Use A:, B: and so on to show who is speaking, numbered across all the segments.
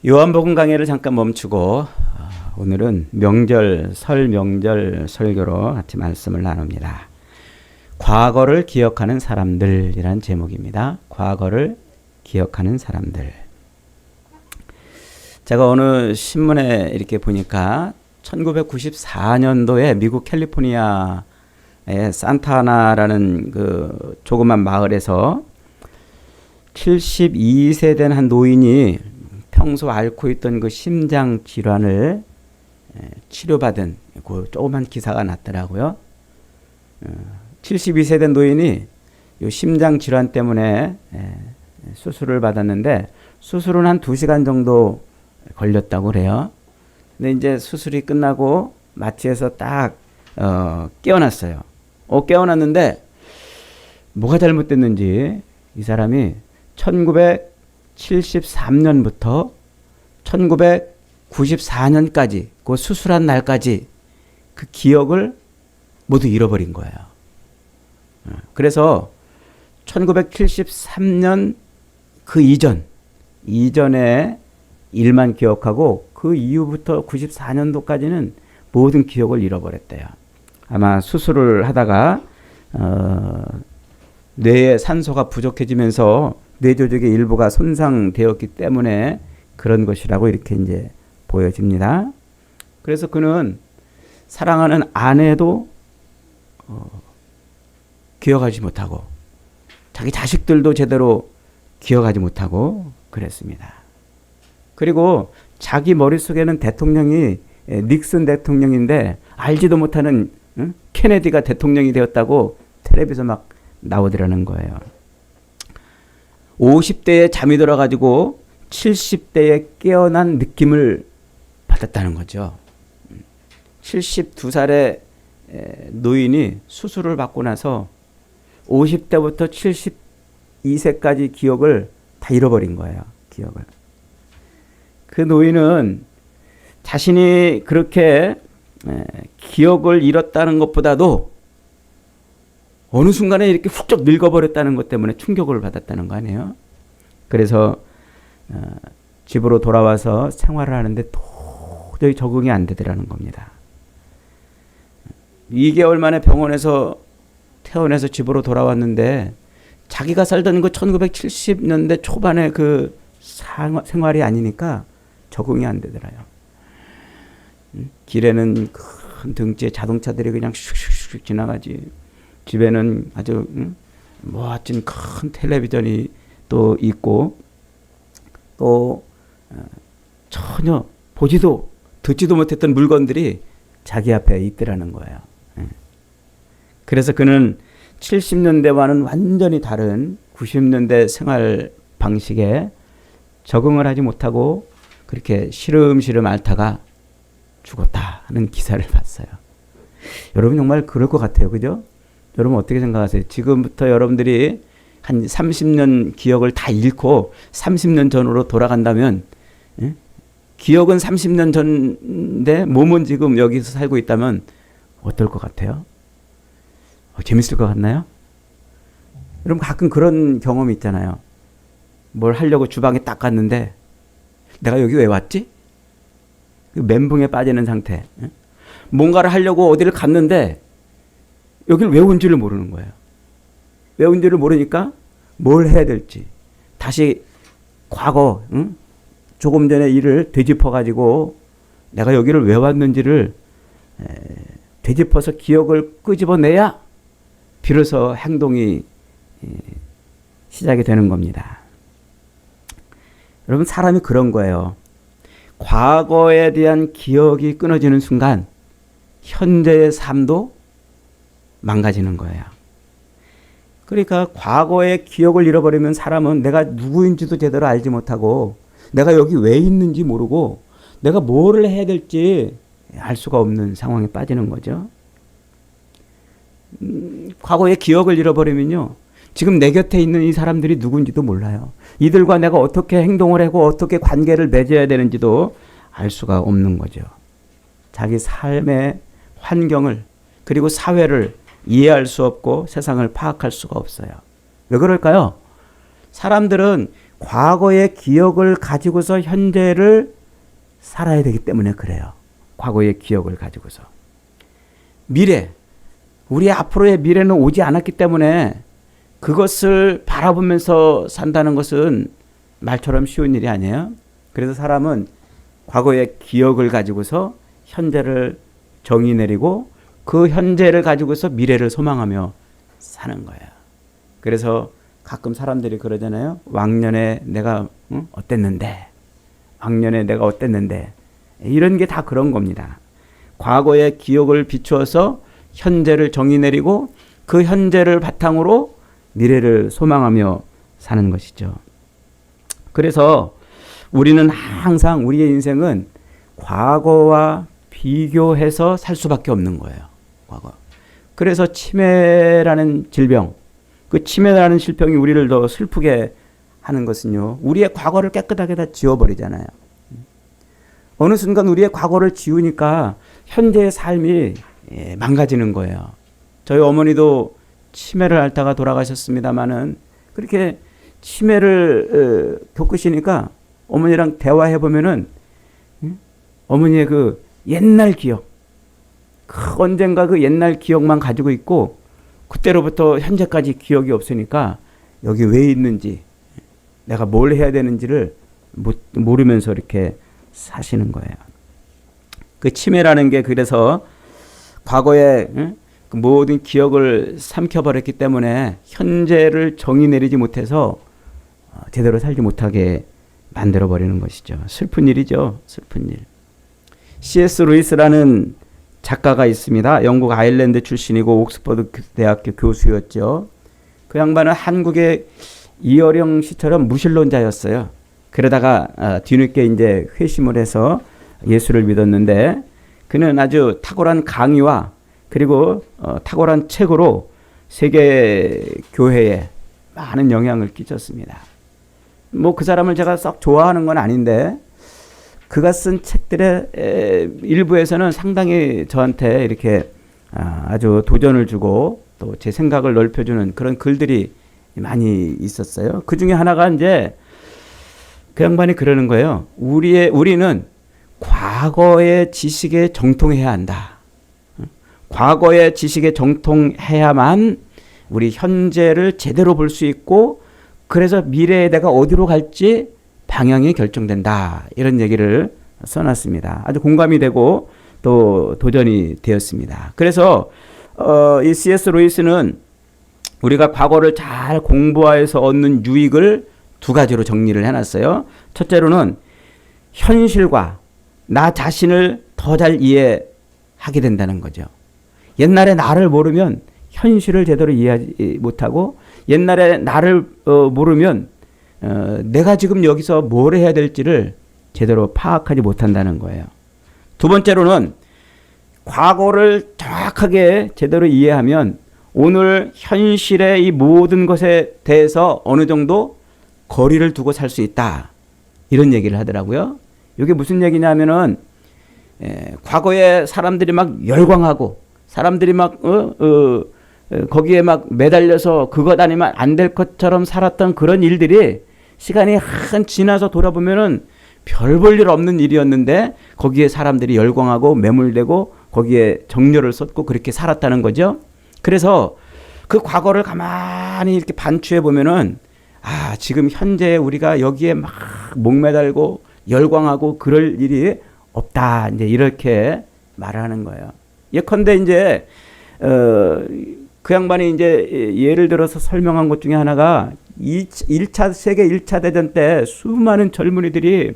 A: 요한복음 강해를 잠깐 멈추고 오늘은 명절, 설 명절 설교로 같이 말씀을 나눕니다. 과거를 기억하는 사람들이란 제목입니다. 과거를 기억하는 사람들. 제가 어느 신문에 이렇게 보니까 1994년도에 미국 캘리포니아의 산타나라는 그 조그만 마을에서 72세 된 한 노인이 평소 앓고 있던 그 심장 질환을 치료받은 그 조그만 기사가 났더라고요. 72세 된 노인이 이 심장 질환 때문에 수술을 받았는데 수술은 한 2시간 정도 걸렸다고 그래요. 근데 이제 수술이 끝나고 마취해서 딱 깨어났어요. 깨어났는데 뭐가 잘못됐는지 이 사람이 1973년부터 1994년까지 그 수술한 날까지 그 기억을 모두 잃어버린 거예요. 그래서 1973년 그 이전의 일만 기억하고 그 이후부터 94년도까지는 모든 기억을 잃어버렸대요. 아마 수술을 하다가 뇌에 산소가 부족해지면서 뇌 조직의 일부가 손상되었기 때문에 그런 것이라고 이렇게 이제 보여집니다. 그래서 그는 사랑하는 아내도 기억하지 못하고 자기 자식들도 제대로 기억하지 못하고 그랬습니다. 그리고 자기 머릿속에는 대통령이 닉슨 대통령인데 알지도 못하는 케네디가 대통령이 되었다고 텔레비전 막 나오더라는 거예요. 50대에 잠이 들어가지고 70대에 깨어난 느낌을 받았다는 거죠. 72살의 노인이 수술을 받고 나서 50대부터 72세까지 기억을 다 잃어버린 거예요. 기억을. 그 노인은 자신이 그렇게 기억을 잃었다는 것보다도 어느 순간에 이렇게 훅쩍 늙어버렸다는 것 때문에 충격을 받았다는 거 아니에요? 그래서 집으로 돌아와서 생활을 하는데 도저히 적응이 안 되더라는 겁니다. 2개월 만에 병원에서 퇴원해서 집으로 돌아왔는데 자기가 살던 그 1970년대 초반의 그 생활이 아니니까 적응이 안 되더라요. 길에는 큰 등지에 자동차들이 그냥 슉슉슉 지나가지. 집에는 아주 멋진 큰 텔레비전이 또 있고 또 전혀 보지도 듣지도 못했던 물건들이 자기 앞에 있더라는 거예요. 그래서 그는 70년대와는 완전히 다른 90년대 생활 방식에 적응을 하지 못하고 그렇게 시름시름 앓다가 죽었다는 기사를 봤어요. 여러분 정말 그럴 것 같아요. 그죠? 여러분 어떻게 생각하세요? 지금부터 여러분들이 한 30년 기억을 다 잃고 30년 전으로 돌아간다면 기억은 30년 전인데 몸은 지금 여기서 살고 있다면 어떨 것 같아요? 재밌을 것 같나요? 여러분 가끔 그런 경험이 있잖아요. 뭘 하려고 주방에 딱 갔는데 내가 여기 왜 왔지? 멘붕에 빠지는 상태. 뭔가를 하려고 어디를 갔는데 여기를 왜 온지를 모르는 거예요. 왜 온지를 모르니까 뭘 해야 될지 다시 과거 조금 전에 일을 되짚어가지고 내가 여기를 왜 왔는지를 되짚어서 기억을 끄집어내야 비로소 행동이 시작이 되는 겁니다. 여러분 사람이 그런 거예요. 과거에 대한 기억이 끊어지는 순간 현재의 삶도 망가지는 거예요. 그러니까 과거의 기억을 잃어버리면 사람은 내가 누구인지도 제대로 알지 못하고 내가 여기 왜 있는지 모르고 내가 뭐를 해야 될지 알 수가 없는 상황에 빠지는 거죠. 과거의 기억을 잃어버리면요. 지금 내 곁에 있는 이 사람들이 누군지도 몰라요. 이들과 내가 어떻게 행동을 하고 어떻게 관계를 맺어야 되는지도 알 수가 없는 거죠. 자기 삶의 환경을 그리고 사회를 이해할 수 없고 세상을 파악할 수가 없어요. 왜 그럴까요? 사람들은 과거의 기억을 가지고서 현재를 살아야 되기 때문에 그래요. 과거의 기억을 가지고서. 미래, 우리 앞으로의 미래는 오지 않았기 때문에 그것을 바라보면서 산다는 것은 말처럼 쉬운 일이 아니에요. 그래서 사람은 과거의 기억을 가지고서 현재를 정의 내리고 그 현재를 가지고서 미래를 소망하며 사는 거예요. 그래서 가끔 사람들이 그러잖아요. 왕년에 내가 어땠는데, 왕년에 내가 어땠는데, 이런 게 다 그런 겁니다. 과거의 기억을 비추어서 현재를 정의 내리고 그 현재를 바탕으로 미래를 소망하며 사는 것이죠. 그래서 우리는 항상 우리의 인생은 과거와 비교해서 살 수밖에 없는 거예요. 과거. 그래서 치매라는 질병, 그 치매라는 질병이 우리를 더 슬프게 하는 것은요, 우리의 과거를 깨끗하게 다 지워버리잖아요. 어느 순간 우리의 과거를 지우니까 현재의 삶이 망가지는 거예요. 저희 어머니도 치매를 앓다가 돌아가셨습니다마는 그렇게 치매를 겪으시니까 어머니랑 대화해 보면은 어머니의 그 옛날 기억, 언젠가 그 옛날 기억만 가지고 있고 그때로부터 현재까지 기억이 없으니까 여기 왜 있는지, 내가 뭘 해야 되는지를 모르면서 이렇게 사시는 거예요. 그 치매라는 게 그래서 과거에 그 모든 기억을 삼켜버렸기 때문에 현재를 정의 내리지 못해서 제대로 살지 못하게 만들어버리는 것이죠. 슬픈 일이죠. 슬픈 일. C.S. 루이스라는 작가가 있습니다. 영국 아일랜드 출신이고 옥스퍼드 대학교 교수였죠. 그 양반은 한국의 이어령 씨처럼 무신론자였어요. 그러다가 뒤늦게 이제 회심을 해서 예수를 믿었는데 그는 아주 탁월한 강의와 그리고 탁월한 책으로 세계 교회에 많은 영향을 끼쳤습니다. 뭐 그 사람을 제가 썩 좋아하는 건 아닌데 그가 쓴 책들의 일부에서는 상당히 저한테 이렇게 아주 도전을 주고 또 제 생각을 넓혀주는 그런 글들이 많이 있었어요. 그 중에 하나가 이제 그 양반이 그러는 거예요. 우리는 과거의 지식에 정통해야 한다. 과거의 지식에 정통해야만 우리 현재를 제대로 볼 수 있고 그래서 미래에 내가 어디로 갈지 방향이 결정된다. 이런 얘기를 써놨습니다. 아주 공감이 되고 또 도전이 되었습니다. 그래서 이 C.S. 루이스는 우리가 과거를 잘 공부해서 얻는 유익을 두 가지로 정리를 해놨어요. 첫째로는 현실과 나 자신을 더 잘 이해하게 된다는 거죠. 옛날에 나를 모르면 현실을 제대로 이해하지 못하고 옛날에 나를 모르면 내가 지금 여기서 뭘 해야 될지를 제대로 파악하지 못한다는 거예요. 두 번째로는 과거를 정확하게 제대로 이해하면 오늘 현실의 이 모든 것에 대해서 어느 정도 거리를 두고 살 수 있다. 이런 얘기를 하더라고요. 이게 무슨 얘기냐면은 과거에 사람들이 막 열광하고 사람들이 막 거기에 막 매달려서 그것 아니면 안 될 것처럼 살았던 그런 일들이 시간이 한 지나서 돌아보면은 별 볼 일 없는 일이었는데 거기에 사람들이 열광하고 매몰되고 거기에 정열을 쏟고 그렇게 살았다는 거죠. 그래서 그 과거를 가만히 이렇게 반추해 보면은 지금 현재 우리가 여기에 막 목매달고 열광하고 그럴 일이 없다. 이제 이렇게 말하는 거예요. 예컨대 이제 그 양반이 이제 예를 들어서 설명한 것 중에 하나가 세계 1차 대전 때 수많은 젊은이들이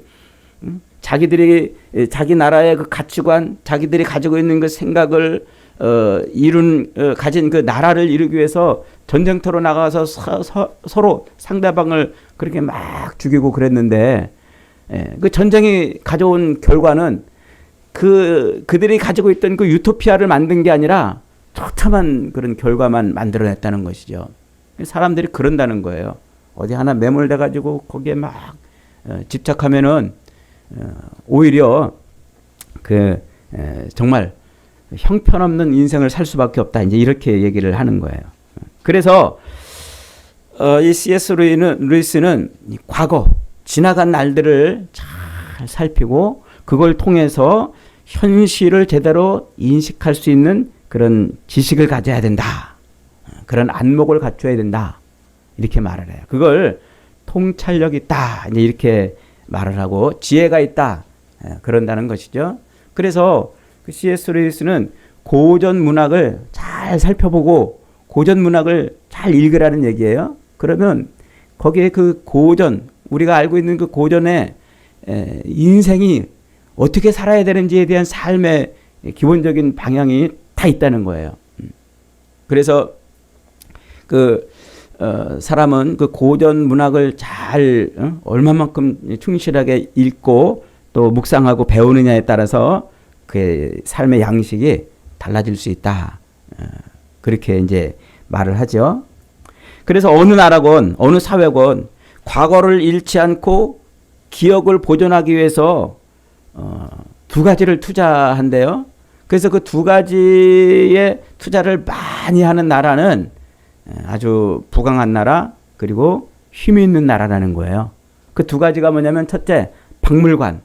A: 자기 나라의 그 가치관, 자기들이 가지고 있는 그 생각을 가진 그 나라를 이루기 위해서 전쟁터로 나가서 서로 상대방을 그렇게 막 죽이고 그랬는데 그 전쟁이 가져온 결과는 그들이 가지고 있던 그 유토피아를 만든 게 아니라 처참한 그런 결과만 만들어냈다는 것이죠. 사람들이 그런다는 거예요. 어디 하나 매몰돼 가지고 거기에 막 집착하면은 오히려 정말 형편없는 인생을 살 수밖에 없다. 이제 이렇게 얘기를 하는 거예요. 그래서 이 C.S. 루이스는 과거 지나간 날들을 잘 살피고 그걸 통해서 현실을 제대로 인식할 수 있는 그런 지식을 가져야 된다. 그런 안목을 갖춰야 된다. 이렇게 말을 해요. 그걸 통찰력이 있다. 이렇게 말을 하고 지혜가 있다. 그런다는 것이죠. 그래서 그 C.S. 루이스는 고전 문학을 잘 살펴보고 고전 문학을 잘 읽으라는 얘기예요. 그러면 거기에 그 고전, 우리가 알고 있는 그 고전의 인생이 어떻게 살아야 되는지에 대한 삶의 기본적인 방향이 다 있다는 거예요. 그래서 사람은 그 고전 문학을 잘 얼마만큼 충실하게 읽고 또 묵상하고 배우느냐에 따라서 그 삶의 양식이 달라질 수 있다. 그렇게 이제 말을 하죠. 그래서 어느 나라건 어느 사회건 과거를 잃지 않고 기억을 보존하기 위해서 두 가지를 투자한대요. 그래서 그 두 가지의 투자를 많이 하는 나라는 아주 부강한 나라 그리고 힘이 있는 나라라는 거예요. 그 두 가지가 뭐냐면 첫째, 박물관.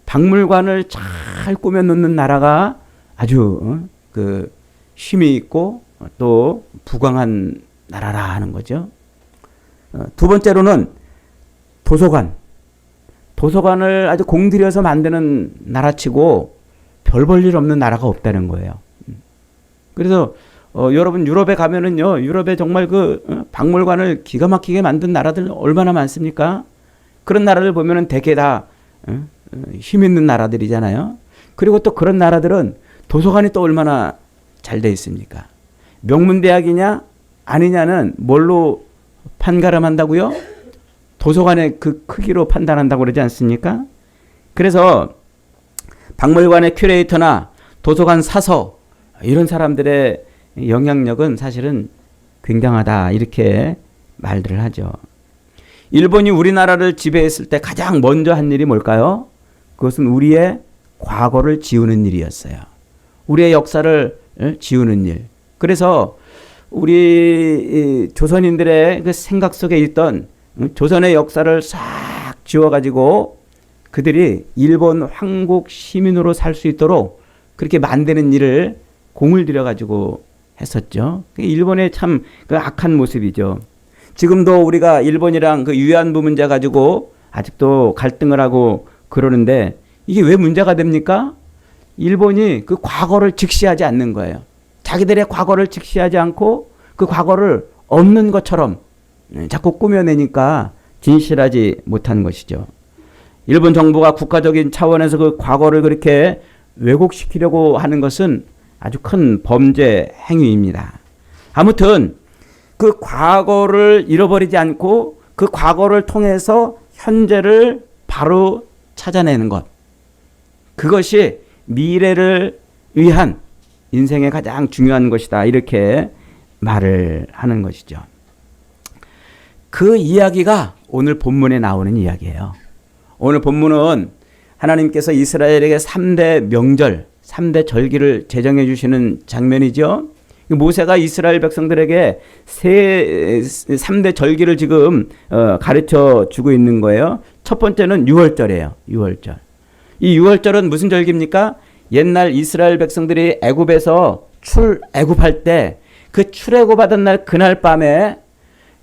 A: 박물관을 잘 꾸며놓는 나라가 아주 그 힘이 있고 또 부강한 나라라 하는 거죠. 두 번째로는 도서관. 도서관을 아주 공들여서 만드는 나라치고 별 볼 일 없는 나라가 없다는 거예요. 그래서 여러분 유럽에 가면은요, 유럽에 정말 그 박물관을 기가 막히게 만든 나라들 얼마나 많습니까? 그런 나라를 보면은 대개 다 힘 있는 나라들이잖아요. 그리고 또 그런 나라들은 도서관이 또 얼마나 잘 돼 있습니까? 명문대학이냐 아니냐는 뭘로 판가름한다고요? 도서관의 그 크기로 판단한다고 그러지 않습니까? 그래서 박물관의 큐레이터나 도서관 사서 이런 사람들의 영향력은 사실은 굉장하다 이렇게 말들을 하죠. 일본이 우리나라를 지배했을 때 가장 먼저 한 일이 뭘까요? 그것은 우리의 과거를 지우는 일이었어요. 우리의 역사를 지우는 일. 그래서 우리 조선인들의 그 생각 속에 있던 조선의 역사를 싹 지워가지고 그들이 일본 황국 시민으로 살 수 있도록 그렇게 만드는 일을 공을 들여가지고 했었죠. 일본의 참 그 악한 모습이죠. 지금도 우리가 일본이랑 그 위안부 문제 가지고 아직도 갈등을 하고 그러는데 이게 왜 문제가 됩니까? 일본이 그 과거를 직시하지 않는 거예요. 자기들의 과거를 직시하지 않고 그 과거를 없는 것처럼 자꾸 꾸며내니까 진실하지 못한 것이죠. 일본 정부가 국가적인 차원에서 그 과거를 그렇게 왜곡시키려고 하는 것은 아주 큰 범죄 행위입니다. 아무튼 그 과거를 잃어버리지 않고 그 과거를 통해서 현재를 바로 찾아내는 것. 그것이 미래를 위한 인생의 가장 중요한 것이다. 이렇게 말을 하는 것이죠. 그 이야기가 오늘 본문에 나오는 이야기예요. 오늘 본문은 하나님께서 이스라엘에게 3대 명절, 3대 절기를 제정해 주시는 장면이죠. 모세가 이스라엘 백성들에게 3대 절기를 지금 가르쳐 주고 있는 거예요. 첫 번째는 유월절이에요. 유월절. 이 유월절은 무슨 절기입니까? 옛날 이스라엘 백성들이 애굽에서 애굽할 때 그 출애굽하던 날 그날 밤에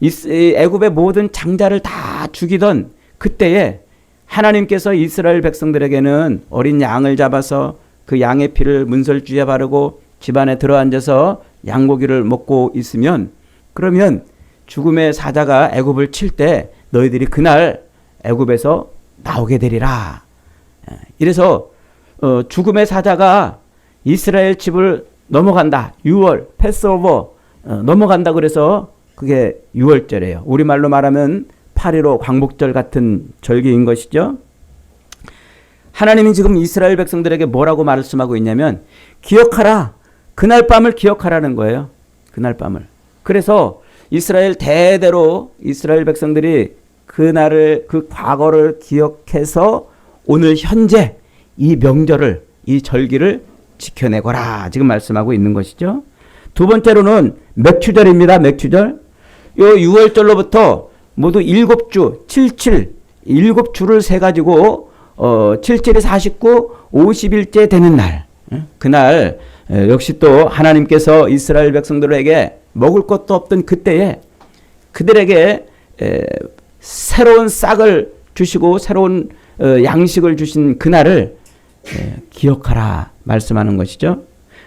A: 애굽의 모든 장자를 다 죽이던 그때에 하나님께서 이스라엘 백성들에게는 어린 양을 잡아서 그 양의 피를 문설주에 바르고 집안에 들어앉아서 양고기를 먹고 있으면 그러면 죽음의 사자가 애굽을 칠 때 너희들이 그날 애굽에서 나오게 되리라. 이래서 죽음의 사자가 이스라엘 집을 넘어간다. 6월 패스오버 넘어간다 그래서 그게 6월절이에요. 우리말로 말하면 8.15 광복절 같은 절기인 것이죠. 하나님이 지금 이스라엘 백성들에게 뭐라고 말씀하고 있냐면 기억하라. 그날 밤을 기억하라는 거예요. 그날 밤을. 그래서 이스라엘 대대로 이스라엘 백성들이 그날을 그 과거를 기억해서 오늘 현재 이 명절을 이 절기를 지켜내거라. 지금 말씀하고 있는 것이죠. 두 번째로는 맥추절입니다. 맥추절. 요 6월절로부터 모두 7주, 77, 7주를 세가지고 77에 49, 50일째 되는 날, 그날 역시 또 하나님께서 이스라엘 백성들에게 먹을 것도 없던 그때에 그들에게 새로운 싹을 주시고 새로운 양식을 주신 그날을 기억하라 말씀하는 것이죠.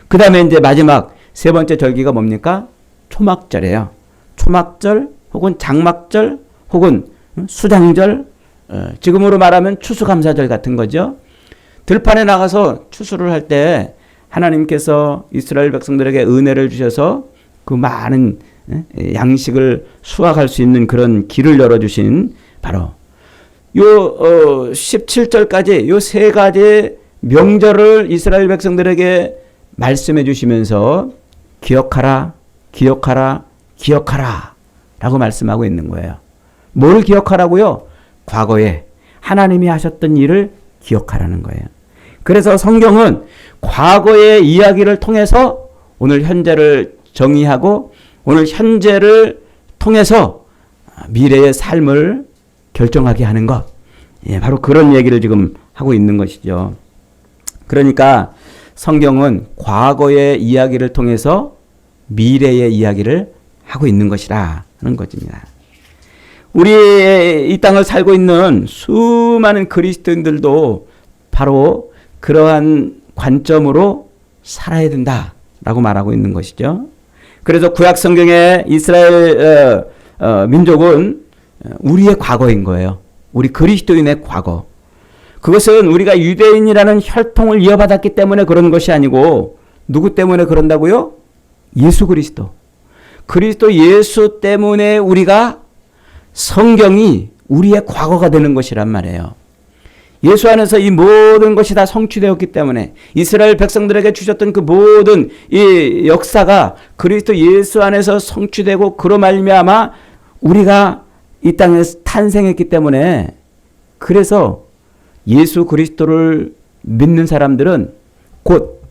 A: 그 다음에 이제 마지막 세 번째 절기가 뭡니까? 초막절이에요. 초막절 혹은 장막절 혹은 수장절, 지금으로 말하면 추수감사절 같은 거죠. 들판에 나가서 추수를 할 때 하나님께서 이스라엘 백성들에게 은혜를 주셔서 그 많은 양식을 수확할 수 있는 그런 길을 열어주신 바로 요 17절까지 요 세 가지 명절을 이스라엘 백성들에게 말씀해 주시면서 기억하라, 기억하라, 기억하라 라고 말씀하고 있는 거예요. 뭘 기억하라고요? 과거에 하나님이 하셨던 일을 기억하라는 거예요. 그래서 성경은 과거의 이야기를 통해서 오늘 현재를 정의하고 오늘 현재를 통해서 미래의 삶을 결정하게 하는 것. 바로 그런 얘기를 지금 하고 있는 것이죠. 그러니까 성경은 과거의 이야기를 통해서 미래의 이야기를 하고 있는 것이라 하는 것입니다. 우리 이 땅을 살고 있는 수많은 그리스도인들도 바로 그러한 관점으로 살아야 된다라고 말하고 있는 것이죠. 그래서 구약 성경의 이스라엘 민족은 우리의 과거인 거예요. 우리 그리스도인의 과거. 그것은 우리가 유대인이라는 혈통을 이어받았기 때문에 그런 것이 아니고 누구 때문에 그런다고요? 예수 그리스도. 그리스도 예수 때문에 우리가 성경이 우리의 과거가 되는 것이란 말이에요. 예수 안에서 이 모든 것이 다 성취되었기 때문에 이스라엘 백성들에게 주셨던 그 모든 이 역사가 그리스도 예수 안에서 성취되고 그로 말미암아 우리가 이 땅에서 탄생했기 때문에 그래서 예수 그리스도를 믿는 사람들은 곧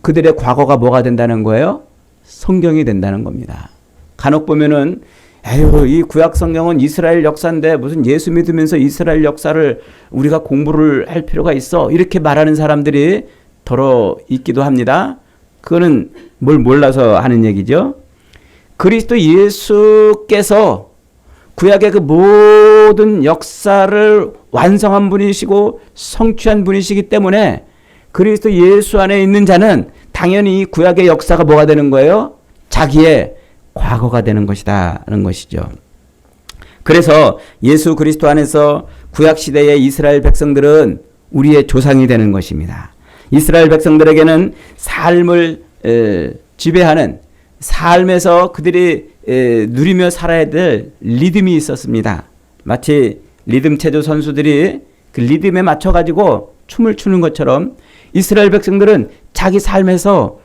A: 그들의 과거가 뭐가 된다는 거예요? 성경이 된다는 겁니다. 간혹 보면은 에휴, 이 구약 성경은 이스라엘 역사인데 무슨 예수 믿으면서 이스라엘 역사를 우리가 공부를 할 필요가 있어 이렇게 말하는 사람들이 더러 있기도 합니다. 그거는 뭘 몰라서 하는 얘기죠. 그리스도 예수께서 구약의 그 모든 역사를 완성한 분이시고 성취한 분이시기 때문에 그리스도 예수 안에 있는 자는 당연히 이 구약의 역사가 뭐가 되는 거예요? 자기의 과거가 되는 것이다는 것이죠. 그래서 예수 그리스도 안에서 구약시대의 이스라엘 백성들은 우리의 조상이 되는 것입니다. 이스라엘 백성들에게는 삶을 지배하는 삶에서 그들이 누리며 살아야 될 리듬이 있었습니다. 마치 리듬 체조 선수들이 그 리듬에 맞춰가지고 춤을 추는 것처럼 이스라엘 백성들은 자기 삶에서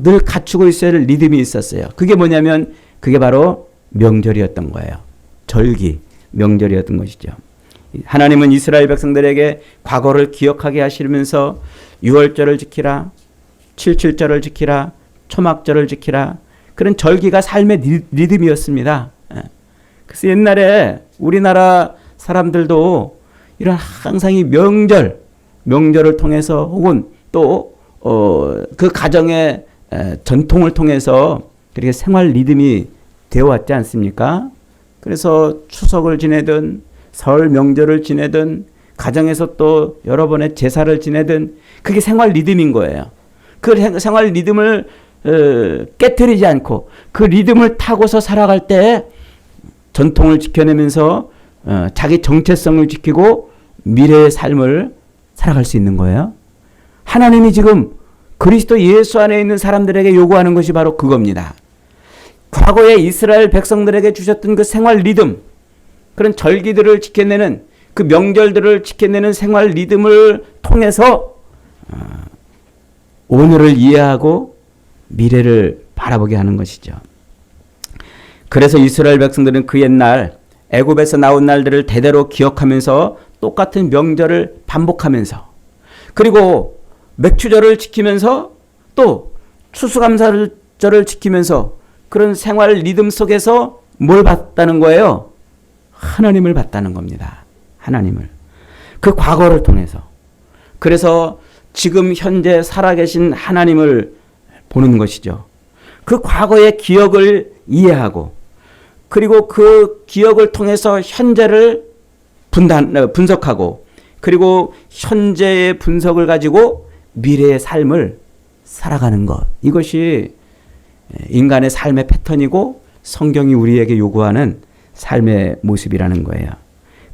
A: 늘 갖추고 있어야 할 리듬이 있었어요. 그게 뭐냐면 그게 바로 명절이었던 거예요. 절기, 명절이었던 것이죠. 하나님은 이스라엘 백성들에게 과거를 기억하게 하시면서 6월절을 지키라, 77절을 지키라, 초막절을 지키라 그런 절기가 삶의 리듬이었습니다. 그래서 옛날에 우리나라 사람들도 이런 항상 이 명절을 통해서 혹은 또 그 가정의 전통을 통해서 그렇게 생활 리듬이 되어왔지 않습니까? 그래서 추석을 지내든 설 명절을 지내든 가정에서 또 여러 번의 제사를 지내든 그게 생활 리듬인 거예요. 그 생활 리듬을 깨트리지 않고 그 리듬을 타고서 살아갈 때 전통을 지켜내면서 자기 정체성을 지키고 미래의 삶을 살아갈 수 있는 거예요. 하나님이 지금 그리스도 예수 안에 있는 사람들에게 요구하는 것이 바로 그겁니다. 과거에 이스라엘 백성들에게 주셨던 그 생활 리듬, 그런 절기들을 지켜내는 그 명절들을 지켜내는 생활 리듬을 통해서 오늘을 이해하고 미래를 바라보게 하는 것이죠. 그래서 이스라엘 백성들은 그 옛날 애굽에서 나온 날들을 대대로 기억하면서 똑같은 명절을 반복하면서 그리고 맥추절을 지키면서 또 추수감사절을 지키면서 그런 생활 리듬 속에서 뭘 봤다는 거예요? 하나님을 봤다는 겁니다. 하나님을. 그 과거를 통해서. 그래서 지금 현재 살아계신 하나님을 보는 것이죠. 그 과거의 기억을 이해하고 그리고 그 기억을 통해서 현재를 분석하고 그리고 현재의 분석을 가지고 미래의 삶을 살아가는 것. 이것이 인간의 삶의 패턴이고 성경이 우리에게 요구하는 삶의 모습이라는 거예요.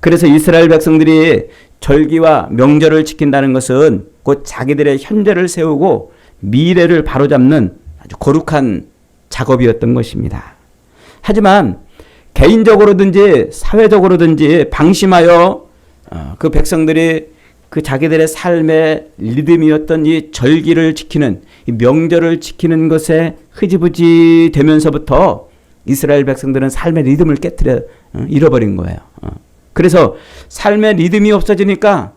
A: 그래서 이스라엘 백성들이 절기와 명절을 지킨다는 것은 곧 자기들의 현재를 세우고 미래를 바로잡는 아주 거룩한 작업이었던 것입니다. 하지만 개인적으로든지 사회적으로든지 방심하여 그 백성들이 그 자기들의 삶의 리듬이었던 이 절기를 지키는 이 명절을 지키는 것에 흐지부지 되면서부터 이스라엘 백성들은 삶의 리듬을 깨트려 잃어버린 거예요. 그래서 삶의 리듬이 없어지니까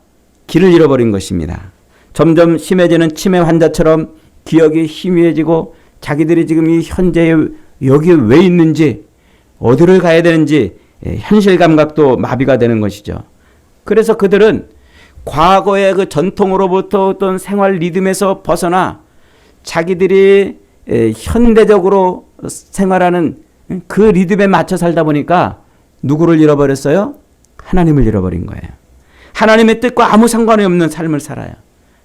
A: 길을 잃어버린 것입니다. 점점 심해지는 치매 환자처럼 기억이 희미해지고 자기들이 지금 이 현재에 여기에 왜 있는지 어디를 가야 되는지 현실 감각도 마비가 되는 것이죠. 그래서 그들은 과거의 그 전통으로부터 어떤 생활 리듬에서 벗어나 자기들이 현대적으로 생활하는 그 리듬에 맞춰 살다 보니까 누구를 잃어버렸어요? 하나님을 잃어버린 거예요. 하나님의 뜻과 아무 상관이 없는 삶을 살아요.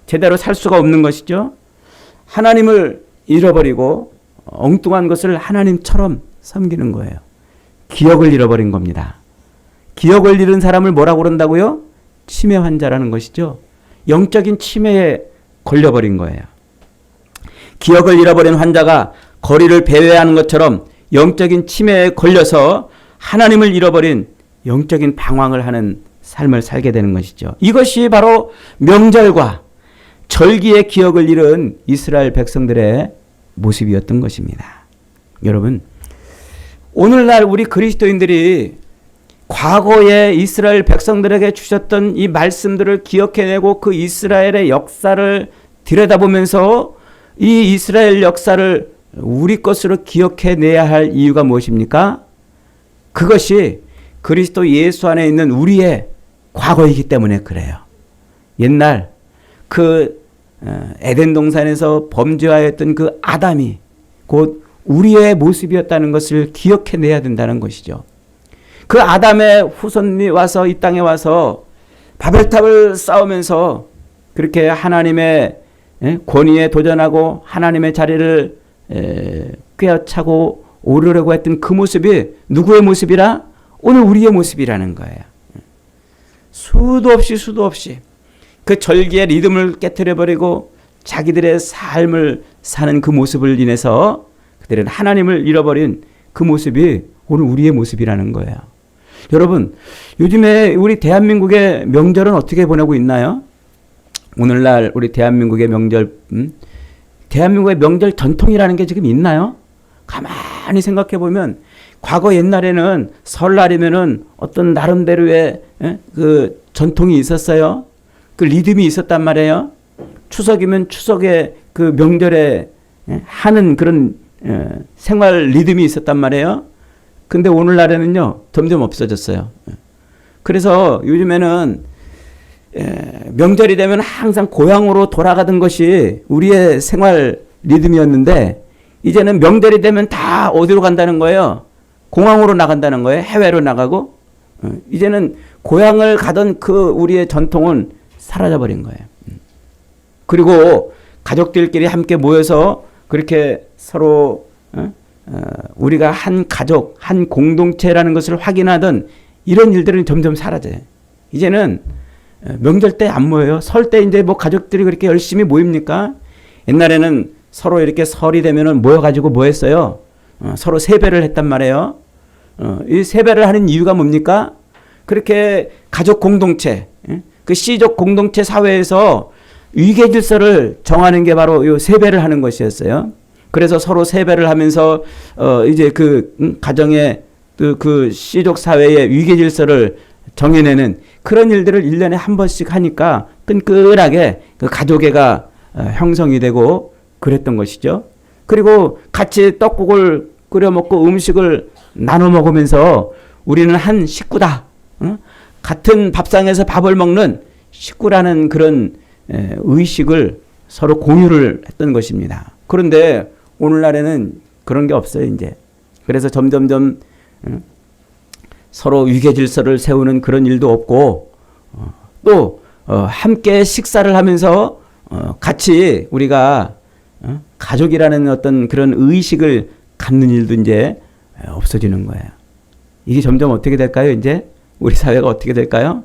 A: 제대로 살 수가 없는 것이죠. 하나님을 잃어버리고 엉뚱한 것을 하나님처럼 섬기는 거예요. 기억을 잃어버린 겁니다. 기억을 잃은 사람을 뭐라고 그런다고요? 치매 환자라는 것이죠. 영적인 치매에 걸려버린 거예요. 기억을 잃어버린 환자가 거리를 배회하는 것처럼 영적인 치매에 걸려서 하나님을 잃어버린 영적인 방황을 하는 삶을 살게 되는 것이죠. 이것이 바로 명절과 절기의 기억을 잃은 이스라엘 백성들의 모습이었던 것입니다. 여러분, 오늘날 우리 그리스도인들이 과거에 이스라엘 백성들에게 주셨던 이 말씀들을 기억해내고 그 이스라엘의 역사를 들여다보면서 이 이스라엘 역사를 우리 것으로 기억해내야 할 이유가 무엇입니까? 그것이 그리스도 예수 안에 있는 우리의 과거이기 때문에 그래요. 옛날 그 에덴 동산에서 범죄하였던 그 아담이 곧 우리의 모습이었다는 것을 기억해내야 된다는 것이죠. 그 아담의 후손이 와서 이 땅에 와서 바벨탑을 쌓으면서 그렇게 하나님의 권위에 도전하고 하나님의 자리를 꿰어차고 오르려고 했던 그 모습이 누구의 모습이라? 오늘 우리의 모습이라는 거예요. 수도 없이 그 절기의 리듬을 깨트려버리고 자기들의 삶을 사는 그 모습을 인해서 그들은 하나님을 잃어버린 그 모습이 오늘 우리의 모습이라는 거예요. 여러분, 요즘에 우리 대한민국의 명절은 어떻게 보내고 있나요? 오늘날 우리 대한민국의 명절, 대한민국의 명절 전통이라는 게 지금 있나요? 가만히 생각해 보면 과거 옛날에는 설날이면은 어떤 나름대로의 그 전통이 있었어요. 그 리듬이 있었단 말이에요. 추석이면 추석에 그 명절에 하는 그런 생활 리듬이 있었단 말이에요. 근데 오늘날에는요, 점점 없어졌어요. 그래서 요즘에는 명절이 되면 항상 고향으로 돌아가던 것이 우리의 생활 리듬이었는데 이제는 명절이 되면 다 어디로 간다는 거예요? 공항으로 나간다는 거예요. 해외로 나가고. 이제는 고향을 가던 그 우리의 전통은 사라져버린 거예요. 그리고 가족들끼리 함께 모여서 그렇게 서로 우리가 한 가족, 한 공동체라는 것을 확인하던 이런 일들은 점점 사라져요. 이제는 명절 때 안 모여요. 설 때 이제 뭐 가족들이 그렇게 열심히 모입니까? 옛날에는 서로 이렇게 설이 되면은 모여가지고 뭐 했어요? 서로 세배를 했단 말이에요. 이 세배를 하는 이유가 뭡니까? 그렇게 가족 공동체, 그 씨족 공동체 사회에서 위계 질서를 정하는 게 바로 이 세배를 하는 것이었어요. 그래서 서로 세배를 하면서 이제 그 가정의 그 씨족 사회의 위계 질서를 정해내는 그런 일들을 1년에 한 번씩 하니까 끈끈하게 그 가족애가 형성이 되고 그랬던 것이죠. 그리고 같이 떡국을 끓여 먹고 음식을 나눠 먹으면서 우리는 한 식구다. 같은 밥상에서 밥을 먹는 식구라는 그런 의식을 서로 공유를 했던 것입니다. 그런데 오늘날에는 그런 게 없어요, 이제. 그래서 점점점 서로 위계 질서를 세우는 그런 일도 없고, 또 함께 식사를 하면서 같이 우리가 가족이라는 어떤 그런 의식을 갖는 일도 이제 없어지는 거예요. 이게 점점 어떻게 될까요? 이제 우리 사회가 어떻게 될까요?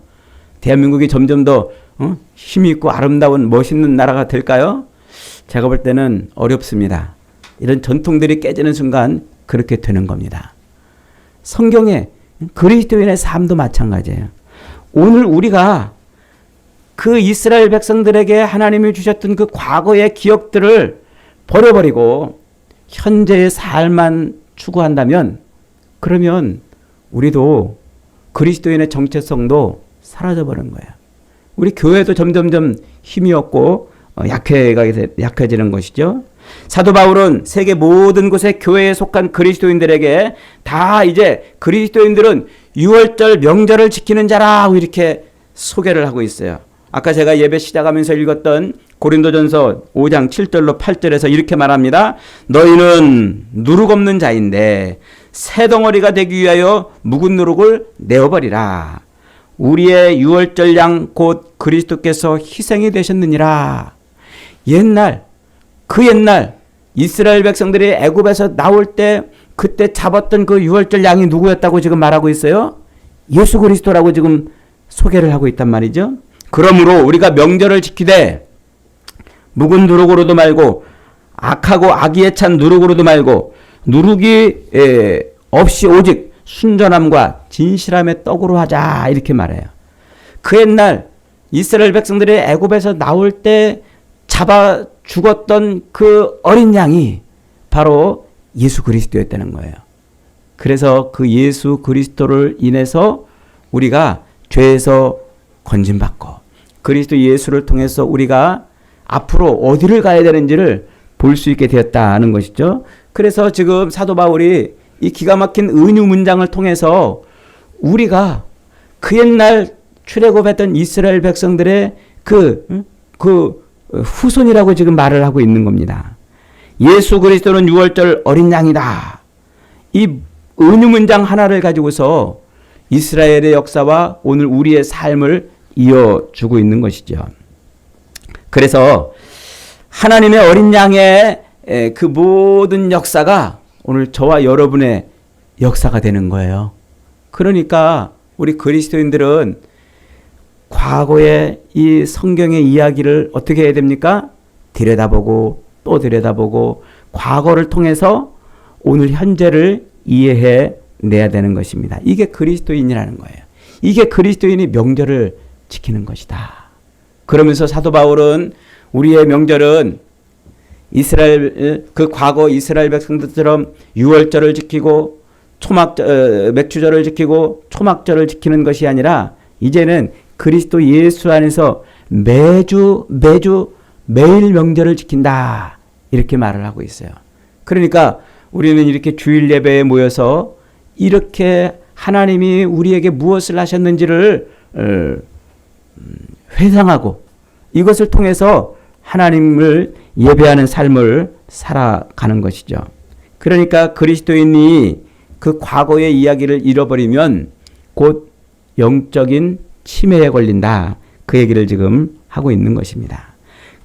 A: 대한민국이 점점 더 힘이 있고 아름다운 멋있는 나라가 될까요? 제가 볼 때는 어렵습니다. 이런 전통들이 깨지는 순간 그렇게 되는 겁니다. 성경에 그리스도인의 삶도 마찬가지예요. 오늘 우리가 그 이스라엘 백성들에게 하나님이 주셨던 그 과거의 기억들을 버려버리고 현재의 삶만 추구한다면, 그러면 우리도 그리스도인의 정체성도 사라져버린 거예요. 우리 교회도 점점점 힘이 없고 약해지는 것이죠. 사도 바울은 세계 모든 곳의 교회에 속한 그리스도인들에게 다 이제 그리스도인들은 유월절 명절을 지키는 자라고 이렇게 소개를 하고 있어요. 아까 제가 예배 시작하면서 읽었던 고린도전서 5장 7절로 8절에서 이렇게 말합니다. 너희는 누룩 없는 자인데 새 덩어리가 되기 위하여 묵은 누룩을 내어버리라. 우리의 유월절 양 곧 그리스도께서 희생이 되셨느니라. 그 옛날 이스라엘 백성들이 애굽에서 나올 때 그때 잡았던 그 유월절 양이 누구였다고 지금 말하고 있어요? 예수 그리스도라고 지금 소개를 하고 있단 말이죠. 그러므로 우리가 명절을 지키되 묵은 누룩으로도 말고 악하고 악의에 찬 누룩으로도 말고 누룩이 없이 오직 순전함과 진실함의 떡으로 하자 이렇게 말해요. 그 옛날 이스라엘 백성들이 애굽에서 나올 때 잡아 죽었던 그 어린 양이 바로 예수 그리스도였다는 거예요. 그래서 그 예수 그리스도를 인해서 우리가 죄에서 건진받고 그리스도 예수를 통해서 우리가 앞으로 어디를 가야 되는지를 볼 수 있게 되었다는 것이죠. 그래서 지금 사도 바울이 이 기가 막힌 은유 문장을 통해서 우리가 그 옛날 출애굽했던 이스라엘 백성들의 그 후손이라고 지금 말을 하고 있는 겁니다. 예수 그리스도는 유월절 어린 양이다. 이 은유 문장 하나를 가지고서 이스라엘의 역사와 오늘 우리의 삶을 이어주고 있는 것이죠. 그래서 하나님의 어린 양의 그 모든 역사가 오늘 저와 여러분의 역사가 되는 거예요. 그러니까 우리 그리스도인들은 과거의 이 성경의 이야기를 어떻게 해야 됩니까? 들여다보고 또 들여다보고 과거를 통해서 오늘 현재를 이해해 내야 되는 것입니다. 이게 그리스도인이라는 거예요. 이게 그리스도인이 명절을 지키는 것이다. 그러면서 사도 바울은 우리의 명절은 그 과거 이스라엘 백성들처럼 유월절을 지키고 맥주절을 지키고 초막절을 지키는 것이 아니라 이제는 그리스도 예수 안에서 매일 명절을 지킨다. 이렇게 말을 하고 있어요. 그러니까 우리는 이렇게 주일 예배에 모여서 이렇게 하나님이 우리에게 무엇을 하셨는지를 회상하고 이것을 통해서 하나님을 예배하는 삶을 살아가는 것이죠. 그러니까 그리스도인이 그 과거의 이야기를 잃어버리면 곧 영적인 치매에 걸린다. 그 얘기를 지금 하고 있는 것입니다.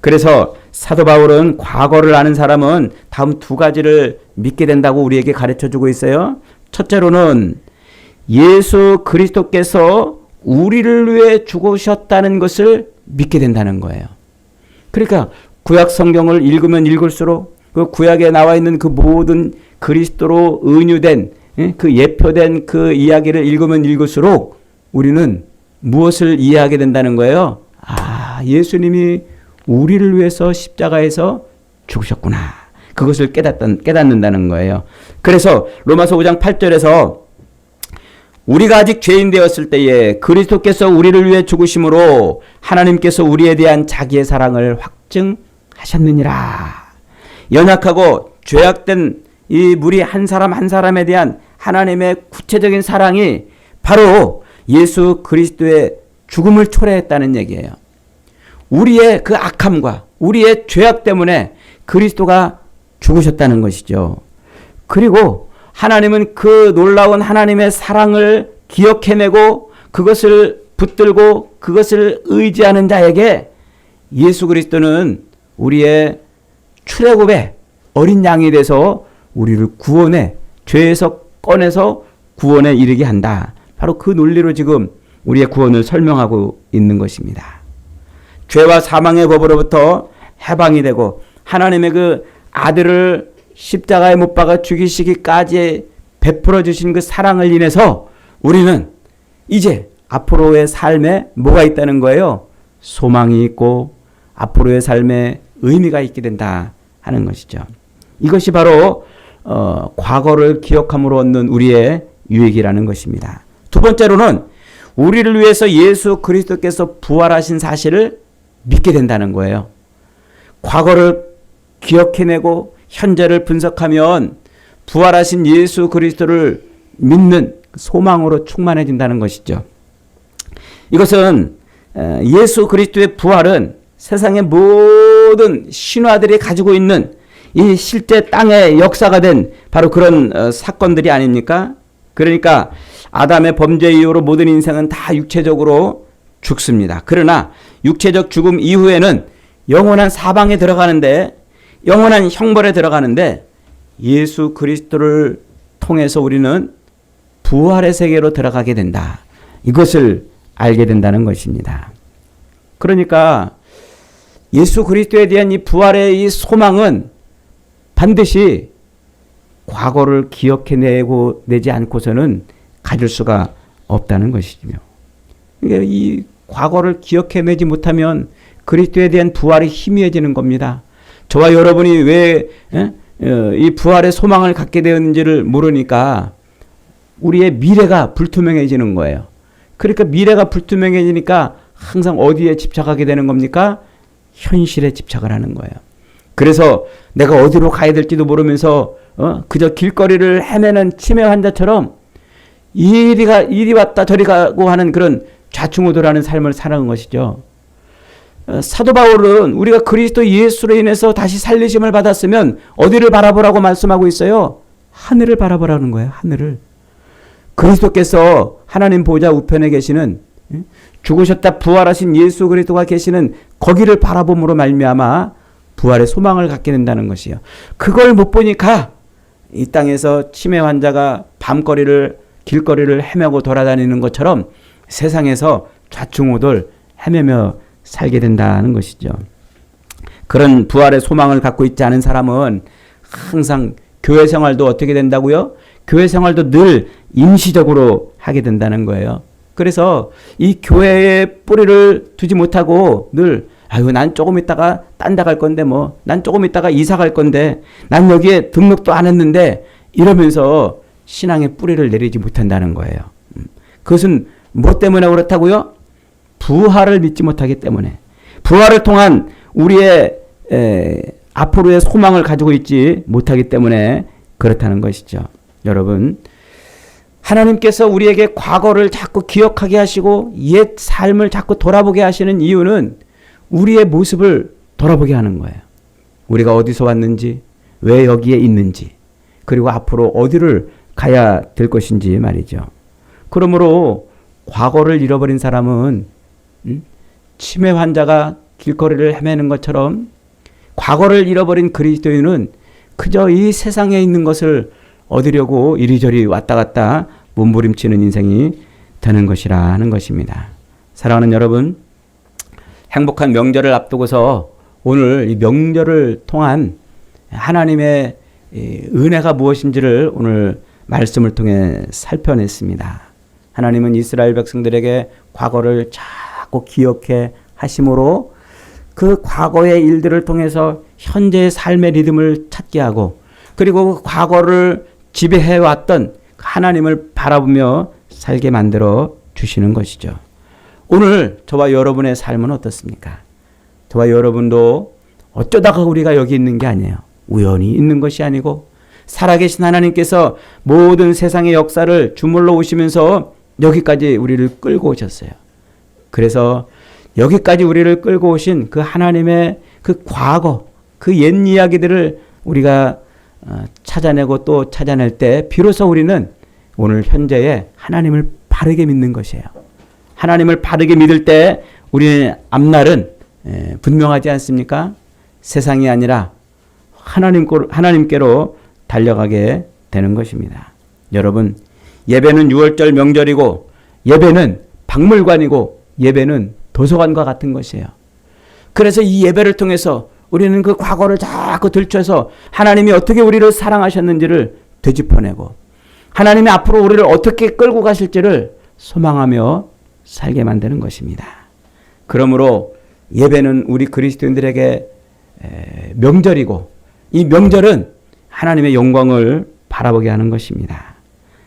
A: 그래서 사도 바울은 과거를 아는 사람은 다음 두 가지를 믿게 된다고 우리에게 가르쳐주고 있어요. 첫째로는 예수 그리스도께서 우리를 위해 죽으셨다는 것을 믿게 된다는 거예요. 그러니까 구약 성경을 읽으면 읽을수록 그 구약에 나와 있는 그 모든 그리스도로 은유된 그 예표된 그 이야기를 읽으면 읽을수록 우리는 무엇을 이해하게 된다는 거예요? 예수님이 우리를 위해서 십자가에서 죽으셨구나. 그것을 깨닫는다는 거예요. 그래서 로마서 5장 8절에서 우리가 아직 죄인 되었을 때에 그리스도께서 우리를 위해 죽으심으로 하나님께서 우리에 대한 자기의 사랑을 확증하셨느니라. 연약하고 죄악된 이 무리 한 사람 한 사람에 대한 하나님의 구체적인 사랑이 바로 예수 그리스도의 죽음을 초래했다는 얘기예요. 우리의 그 악함과 우리의 죄악 때문에 그리스도가 죽으셨다는 것이죠. 그리고 하나님은 그 놀라운 하나님의 사랑을 기억해내고 그것을 붙들고 그것을 의지하는 자에게 예수 그리스도는 우리의 출애굽의 어린 양이 돼서 우리를 구원해 죄에서 꺼내서 구원에 이르게 한다. 바로 그 논리로 지금 우리의 구원을 설명하고 있는 것입니다. 죄와 사망의 법으로부터 해방이 되고 하나님의 그 아들을 십자가에 못 박아 죽이시기까지 베풀어 주신 그 사랑을 인해서 우리는 이제 앞으로의 삶에 뭐가 있다는 거예요? 소망이 있고 앞으로의 삶에 의미가 있게 된다 하는 것이죠. 이것이 바로 과거를 기억함으로 얻는 우리의 유익이라는 것입니다. 두 번째로는 우리를 위해서 예수 그리스도께서 부활하신 사실을 믿게 된다는 거예요. 과거를 기억해내고 현재를 분석하면 부활하신 예수 그리스도를 믿는 소망으로 충만해진다는 것이죠. 이것은 예수 그리스도의 부활은 세상의 모든 신화들이 가지고 있는 이 실제 땅의 역사가 된 바로 그런 사건들이 아닙니까? 그러니까 아담의 범죄 이후로 모든 인생은 다 육체적으로 죽습니다. 그러나 육체적 죽음 이후에는 영원한 사방에 들어가는데 영원한 형벌에 들어가는데 예수 그리스도를 통해서 우리는 부활의 세계로 들어가게 된다. 이것을 알게 된다는 것입니다. 그러니까 예수 그리스도에 대한 이 부활의 이 소망은 반드시 과거를 기억해내고 내지 않고서는 가질 수가 없다는 것이며 이 과거를 기억해내지 못하면 그리스도에 대한 부활이 희미해지는 겁니다. 저와 여러분이 왜 이 부활의 소망을 갖게 되었는지를 모르니까 우리의 미래가 불투명해지는 거예요. 그러니까 미래가 불투명해지니까 항상 어디에 집착하게 되는 겁니까? 현실에 집착을 하는 거예요. 그래서 내가 어디로 가야 될지도 모르면서 그저 길거리를 헤매는 치매 환자처럼 이리 왔다 저리 가고 하는 그런 좌충우돌하는 삶을 살아가는 것이죠. 사도 바울은 우리가 그리스도 예수로 인해서 다시 살리심을 받았으면 어디를 바라보라고 말씀하고 있어요? 하늘을 바라보라는 거예요. 하늘을. 그리스도께서 하나님 보좌 우편에 계시는 죽으셨다 부활하신 예수 그리스도가 계시는 거기를 바라봄으로 말미암아 부활의 소망을 갖게 된다는 것이에요. 그걸 못 보니까 이 땅에서 치매 환자가 길거리를 헤매고 돌아다니는 것처럼 세상에서 좌충우돌 헤매며 살게 된다는 것이죠. 그런 부활의 소망을 갖고 있지 않은 사람은 항상 교회 생활도 어떻게 된다고요? 교회 생활도 늘 임시적으로 하게 된다는 거예요. 그래서 이 교회에 뿌리를 두지 못하고 늘 난 조금 있다가 딴 데 갈 건데 난 조금 있다가 이사 갈 건데 난 여기에 등록도 안 했는데 이러면서 신앙의 뿌리를 내리지 못한다는 거예요. 그것은 뭐 때문에 그렇다고요? 부활을 믿지 못하기 때문에 부활을 통한 우리의 앞으로의 소망을 가지고 있지 못하기 때문에 그렇다는 것이죠. 여러분 하나님께서 우리에게 과거를 자꾸 기억하게 하시고 옛 삶을 자꾸 돌아보게 하시는 이유는 우리의 모습을 돌아보게 하는 거예요. 우리가 어디서 왔는지 왜 여기에 있는지 그리고 앞으로 어디를 가야 될 것인지 말이죠. 그러므로 과거를 잃어버린 사람은 치매 환자가 길거리를 헤매는 것처럼 과거를 잃어버린 그리스도인은 그저 이 세상에 있는 것을 얻으려고 이리저리 왔다 갔다 몸부림치는 인생이 되는 것이라는 것입니다. 사랑하는 여러분, 행복한 명절을 앞두고서 오늘 이 명절을 통한 하나님의 은혜가 무엇인지를 오늘 말씀을 통해 살펴냈습니다. 하나님은 이스라엘 백성들에게 과거를 자꾸 기억해 하심으로 그 과거의 일들을 통해서 현재의 삶의 리듬을 찾게 하고 그리고 과거를 지배해왔던 하나님을 바라보며 살게 만들어 주시는 것이죠. 오늘 저와 여러분의 삶은 어떻습니까? 저와 여러분도 어쩌다가 우리가 여기 있는 게 아니에요. 우연히 있는 것이 아니고 살아계신 하나님께서 모든 세상의 역사를 주물러 오시면서 여기까지 우리를 끌고 오셨어요. 그래서 여기까지 우리를 끌고 오신 그 하나님의 그 과거, 그 옛 이야기들을 우리가 찾아내고 또 찾아낼 때 비로소 우리는 오늘 현재의 하나님을 바르게 믿는 것이에요. 하나님을 바르게 믿을 때 우리의 앞날은 분명하지 않습니까? 세상이 아니라 하나님께로 달려가게 되는 것입니다. 여러분, 예배는 6월절 명절이고 예배는 박물관이고 예배는 도서관과 같은 것이에요. 그래서 이 예배를 통해서 우리는 그 과거를 자꾸 들춰서 하나님이 어떻게 우리를 사랑하셨는지를 되짚어내고 하나님이 앞으로 우리를 어떻게 끌고 가실지를 소망하며 살게 만드는 것입니다. 그러므로 예배는 우리 그리스도인들에게 명절이고 이 명절은 하나님의 영광을 바라보게 하는 것입니다.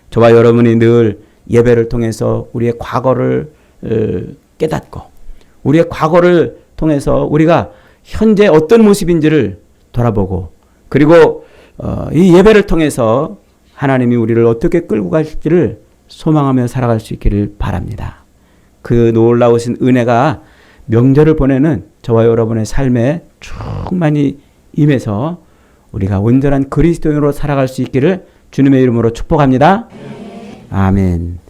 A: 저와 여러분이 늘 예배를 통해서 우리의 과거를 깨닫고 우리의 과거를 통해서 우리가 현재 어떤 모습인지를 돌아보고 그리고 이 예배를 통해서 하나님이 우리를 어떻게 끌고 가실지를 소망하며 살아갈 수 있기를 바랍니다. 그 놀라우신 은혜가 명절을 보내는 저와 여러분의 삶에 충만히 임해서 우리가 온전한 그리스도인으로 살아갈 수 있기를 주님의 이름으로 축복합니다. 아멘.